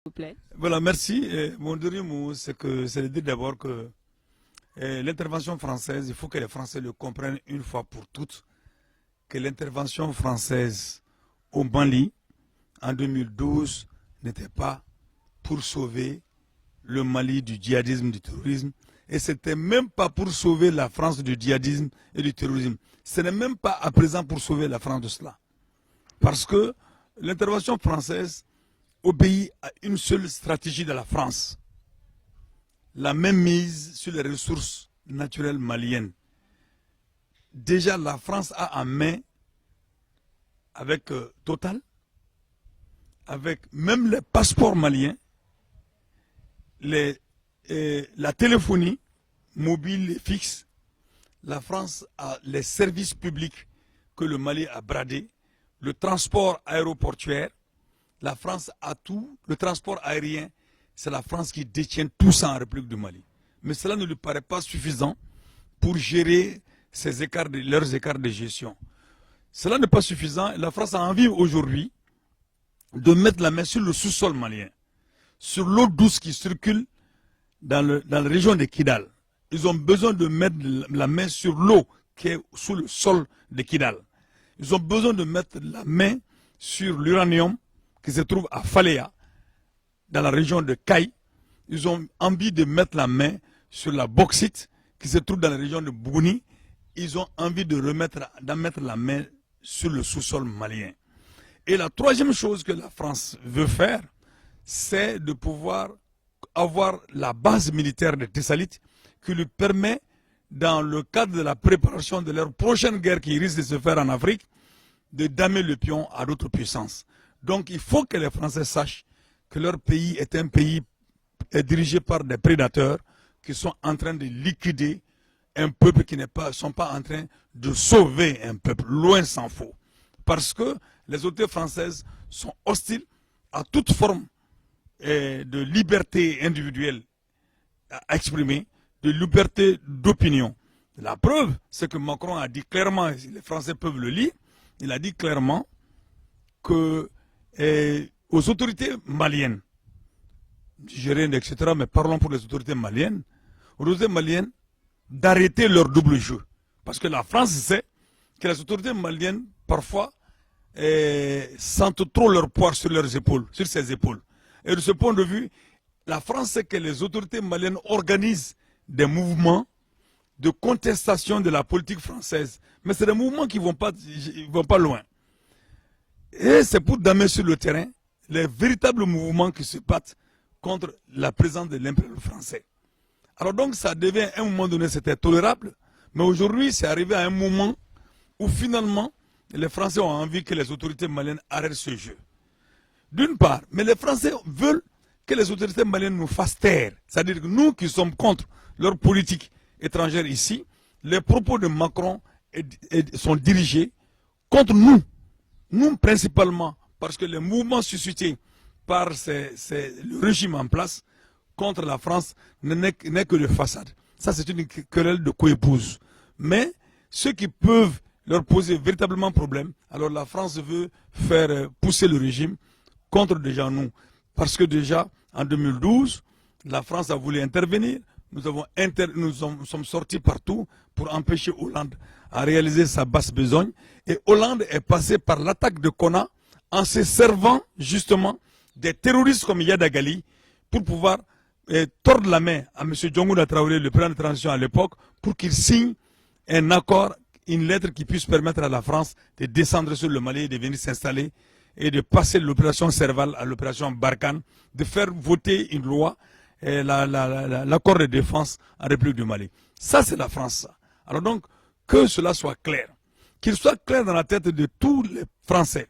vous plaît. Voilà, merci. Mon dernier mot, c'est de dire d'abord que l'intervention française, il faut que les Français le comprennent une fois pour toutes, que l'intervention française au Mali en 2012 n'était pas pour sauver le Mali du djihadisme, du terrorisme, et c'était même pas pour sauver la France du djihadisme et du terrorisme. Ce n'est même pas à présent pour sauver la France de cela. Parce que l'intervention française obéit à une seule stratégie de la France. La même mise sur les ressources naturelles maliennes. Déjà, la France a en main, avec Total, avec même les passeports maliens, la téléphonie mobile et fixe, la France a les services publics que le Mali a bradés, le transport aéroportuaire, la France a tout, le transport aérien, c'est la France qui détient tout ça en République du Mali. Mais cela ne lui paraît pas suffisant pour gérer leurs écarts de gestion. Cela n'est pas suffisant. La France a envie aujourd'hui de mettre la main sur le sous-sol malien, sur l'eau douce qui circule dans la région de Kidal. Ils ont besoin de mettre la main sur l'eau qui est sous le sol de Kidal. Ils ont besoin de mettre la main sur l'uranium qui se trouve à Faléa, dans la région de Kaï. Ils ont envie de mettre la main sur la bauxite qui se trouve dans la région de Bougouni. Ils ont envie de mettre la main sur le sous-sol malien. Et la troisième chose que la France veut faire, c'est de pouvoir avoir la base militaire de Tessalit qui lui permet, dans le cadre de la préparation de leur prochaine guerre qui risque de se faire en Afrique, de damer le pion à d'autres puissances. Donc il faut que les Français sachent que leur pays est un pays dirigé par des prédateurs qui sont en train de liquider un peuple qui ne sont pas en train de sauver un peuple, loin s'en faut. Parce que les autorités françaises sont hostiles à toute forme de liberté individuelle à exprimer, de liberté d'opinion. La preuve, c'est que Macron a dit clairement, les Français peuvent le lire, il a dit clairement que aux autorités maliennes, Nigériennes, etc., mais parlons pour les autorités maliennes, aux autorités maliennes d'arrêter leur double jeu. Parce que la France sait que les autorités maliennes, parfois, sentent trop leur poids sur leurs épaules, sur ses épaules. Et de ce point de vue, la France sait que les autorités maliennes organisent des mouvements de contestation de la politique française. Mais c'est des mouvements qui ne vont pas loin. Et c'est pour damer sur le terrain les véritables mouvements qui se battent contre la présence de l'impérial français. Alors donc ça devient, à un moment donné, c'était tolérable, mais aujourd'hui c'est arrivé à un moment où finalement les Français ont envie que les autorités maliennes arrêtent ce jeu. D'une part, mais les Français veulent que les autorités maliennes nous fassent taire. C'est-à-dire que nous qui sommes contre leur politique étrangère ici, les propos de Macron sont dirigés contre nous. Nous principalement, parce que les mouvements suscités par le régime en place contre la France n'est que de façade. Ça, c'est une querelle de coépouse. Mais ceux qui peuvent leur poser véritablement problème, alors la France veut faire pousser le régime contre déjà nous. Parce que déjà, en 2012, la France a voulu intervenir. Nous sommes sortis partout pour empêcher Hollande à réaliser sa basse besogne. Et Hollande est passé par l'attaque de Kona en se servant justement des terroristes comme Yadagali pour pouvoir tordre la main à M. Diongoula Traoré, le président de transition à l'époque, pour qu'il signe un accord, une lettre qui puisse permettre à la France de descendre sur le Mali et de venir s'installer et de passer de l'opération Serval à l'opération Barkhane, de faire voter une loi, l'accord de défense en République du Mali. Ça, c'est la France. Alors donc, que cela soit clair. Qu'il soit clair dans la tête de tous les Français,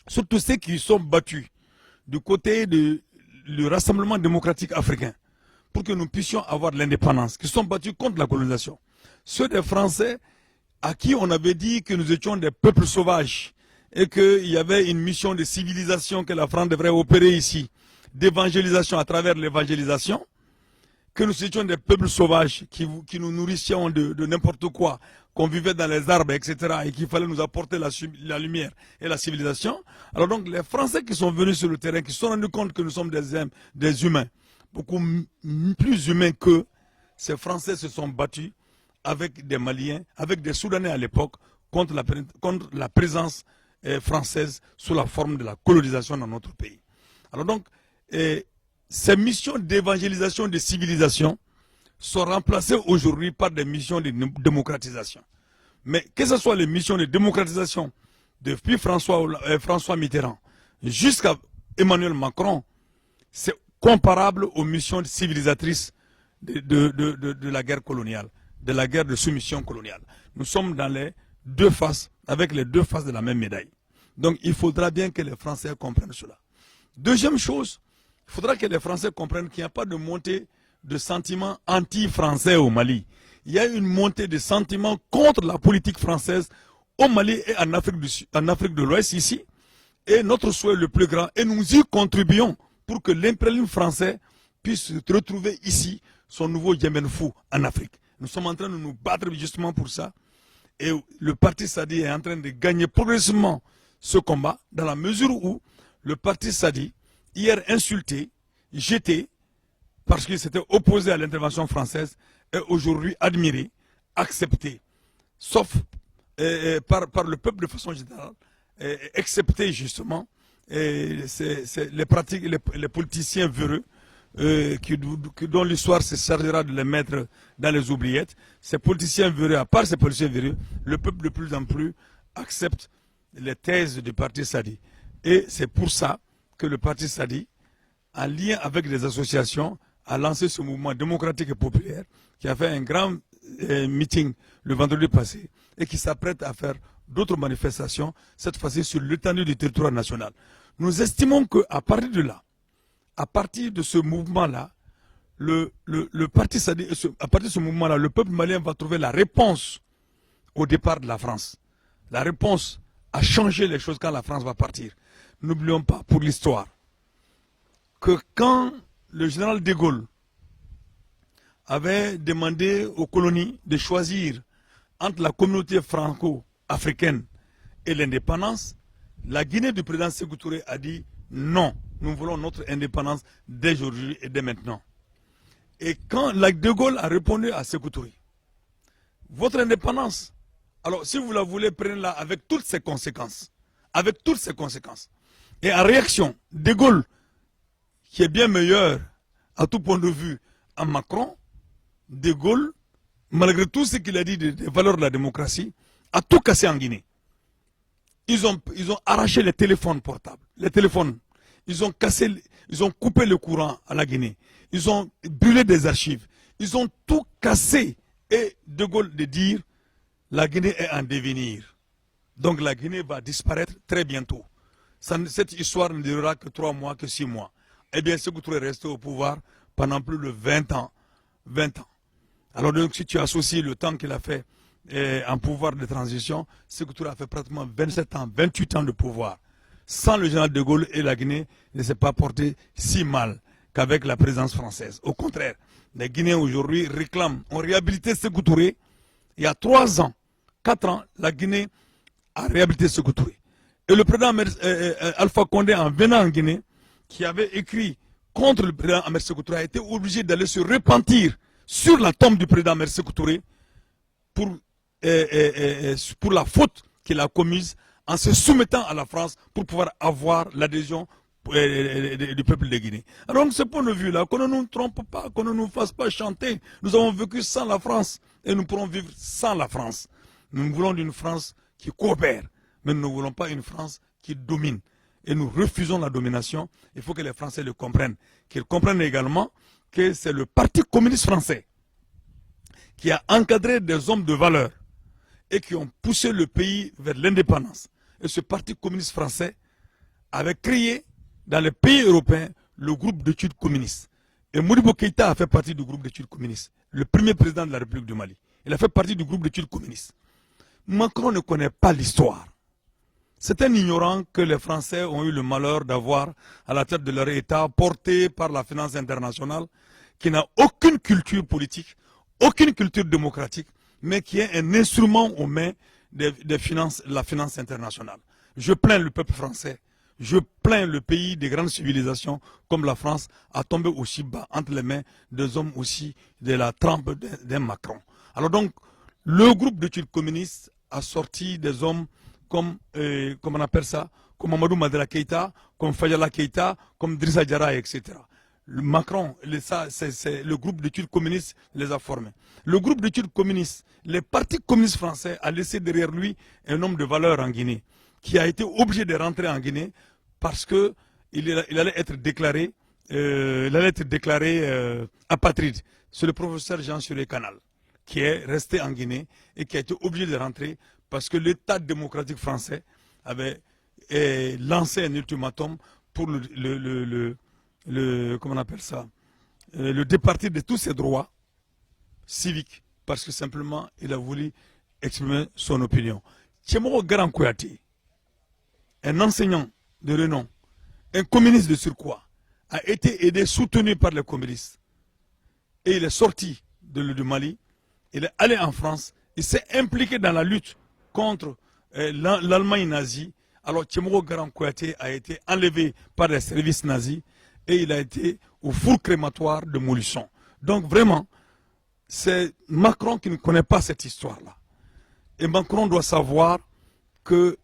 surtout ceux qui sont battus du côté du Rassemblement démocratique africain, pour que nous puissions avoir l'indépendance, qui sont battus contre la colonisation. Ceux des Français à qui on avait dit que nous étions des peuples sauvages et qu'il y avait une mission de civilisation que la France devrait opérer ici, d'évangélisation à travers l'évangélisation, que nous étions des peuples sauvages qui nous nourrissions de n'importe quoi, qu'on vivait dans les arbres, etc., et qu'il fallait nous apporter la lumière et la civilisation. Alors donc, les Français qui sont venus sur le terrain, qui se sont rendus compte que nous sommes des humains, beaucoup plus humains qu'eux, ces Français se sont battus avec des Maliens, avec des Soudanais à l'époque, contre la présence française sous la forme de la colonisation dans notre pays. Alors donc, ces missions d'évangélisation des civilisations sont remplacées aujourd'hui par des missions de démocratisation. Mais que ce soit les missions de démocratisation depuis François Mitterrand jusqu'à Emmanuel Macron, c'est comparable aux missions civilisatrices de la guerre coloniale, de la guerre de soumission coloniale. Nous sommes dans les deux faces, avec les deux faces de la même médaille. Donc il faudra bien que les Français comprennent cela. Deuxième chose, il faudra que les Français comprennent qu'il n'y a pas de montée de sentiments anti-français au Mali. Il y a une montée de sentiments contre la politique française au Mali et en Afrique de l'Ouest ici. Et notre souhait le plus grand, et nous y contribuons pour que l'impérialisme français puisse retrouver ici son nouveau Yémen fou en Afrique. Nous sommes en train de nous battre justement pour ça. Et le parti Sadi est en train de gagner progressivement ce combat, dans la mesure où le parti Sadi, hier insulté, jeté, parce qu'il s'était opposé à l'intervention française, est aujourd'hui admiré, accepté, sauf par le peuple de façon générale, excepté justement les politiciens véreux, dont l'histoire se chargera de les mettre dans les oubliettes. Ces politiciens véreux, à part ces politiciens véreux, le peuple de plus en plus accepte les thèses du parti Sadi. Et c'est pour ça que le parti Sadi, en lien avec les associations, a lancé ce mouvement démocratique et populaire qui a fait un grand meeting le vendredi passé et qui s'apprête à faire d'autres manifestations, cette fois-ci sur l'étendue du territoire national. Nous estimons qu'à partir de là, à partir de ce mouvement-là, le parti Sadi, à partir de ce mouvement-là, le peuple malien va trouver la réponse au départ de la France. La réponse à changer les choses quand la France va partir. N'oublions pas, pour l'histoire, que quand le général de Gaulle avait demandé aux colonies de choisir entre la communauté franco-africaine et l'indépendance, la Guinée du président Sékou Touré a dit non, nous voulons notre indépendance dès aujourd'hui et dès maintenant. Et quand la de Gaulle a répondu à Sékou Touré, votre indépendance, alors si vous la voulez, prenez-la avec toutes ses conséquences. Avec toutes ses conséquences. Et en réaction, de Gaulle, qui est bien meilleur à tout point de vue en Macron, de Gaulle, malgré tout ce qu'il a dit des valeurs de la démocratie, a tout cassé en Guinée. Ils ont arraché les téléphones portables, les téléphones. Ils ont coupé le courant à la Guinée. Ils ont brûlé des archives. Ils ont tout cassé. Et de Gaulle de dire, la Guinée est en devenir. Donc la Guinée va disparaître très bientôt. Cette histoire ne durera que 3 mois, que 6 mois. Eh bien, Sékou Touré est resté au pouvoir pendant plus de 20 ans. 20 ans. Alors donc, si tu associes le temps qu'il a fait en pouvoir de transition, Sékou Touré a fait pratiquement 27 ans, 28 ans de pouvoir. Sans le général de Gaulle, et la Guinée ne s'est pas portée si mal qu'avec la présence française. Au contraire, les Guinéens aujourd'hui réclament, ont réhabilité Sékou Touré. Il y a 3 ans, 4 ans, la Guinée a réhabilité Sékou Touré. Et le président Alpha Condé, en venant en Guinée, qui avait écrit contre le président Ahmed Sékou Touré, a été obligé d'aller se repentir sur la tombe du président Ahmed Sékou Touré pour la faute qu'il a commise en se soumettant à la France pour pouvoir avoir l'adhésion du peuple de Guinée. Alors, de ce point de vue-là, qu'on ne nous trompe pas, qu'on ne nous fasse pas chanter. Nous avons vécu sans la France et nous pourrons vivre sans la France. Nous voulons une France qui coopère, mais nous ne voulons pas une France qui domine. Et nous refusons la domination. Il faut que les Français le comprennent. Qu'ils comprennent également que c'est le Parti communiste français qui a encadré des hommes de valeur et qui ont poussé le pays vers l'indépendance. Et ce Parti communiste français avait créé dans les pays européens le groupe d'études communistes. Et Modibo Keïta a fait partie du groupe d'études communistes, le premier président de la République du Mali. Il a fait partie du groupe d'études communistes. Macron ne connaît pas l'histoire. C'est un ignorant que les Français ont eu le malheur d'avoir à la tête de leur État, porté par la finance internationale, qui n'a aucune culture politique, aucune culture démocratique, mais qui est un instrument aux mains des finances, de la finance internationale. Je plains le peuple français, je plains le pays des grandes civilisations comme la France à tomber aussi bas entre les mains des hommes aussi de la trempe d'un Macron. Alors donc, le groupe d'études communistes a sorti des hommes comme, comment on appelle ça, comme Amadou Madela Keïta, comme Fayala Keïta, comme Drissa Diarra, etc. Macron, le groupe d'études communistes les a formés. Le groupe d'études communistes, les partis communistes français a laissé derrière lui un homme de valeur en Guinée, qui a été obligé de rentrer en Guinée parce que il allait être déclaré, apatride. C'est le professeur Jean Suré Canal, qui est resté en Guinée et qui a été obligé de rentrer parce que l'État démocratique français avait lancé un ultimatum pour comment on appelle ça, le départir de tous ses droits civiques parce que simplement il a voulu exprimer son opinion. Tchemoro Garan Kouyaté, un enseignant de renom, un communiste de surcroît, a été aidé, soutenu par les communistes. Et il est sorti du Mali, il est allé en France, il s'est impliqué dans la lutte contre l'Allemagne nazie. Alors Tchemoro Garan Kouyaté a été enlevé par les services nazis et il a été au four crématoire de Montluçon. Donc vraiment, c'est Macron qui ne connaît pas cette histoire-là. Et Macron doit savoir que,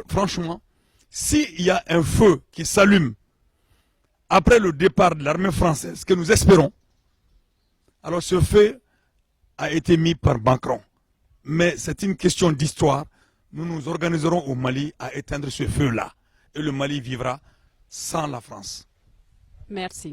franchement, s'il y a un feu qui s'allume après le départ de l'armée française, que nous espérons, alors ce feu a été mis par Macron. Mais c'est une question d'histoire. Nous nous organiserons au Mali à éteindre ce feu-là. Et le Mali vivra sans la France. Merci.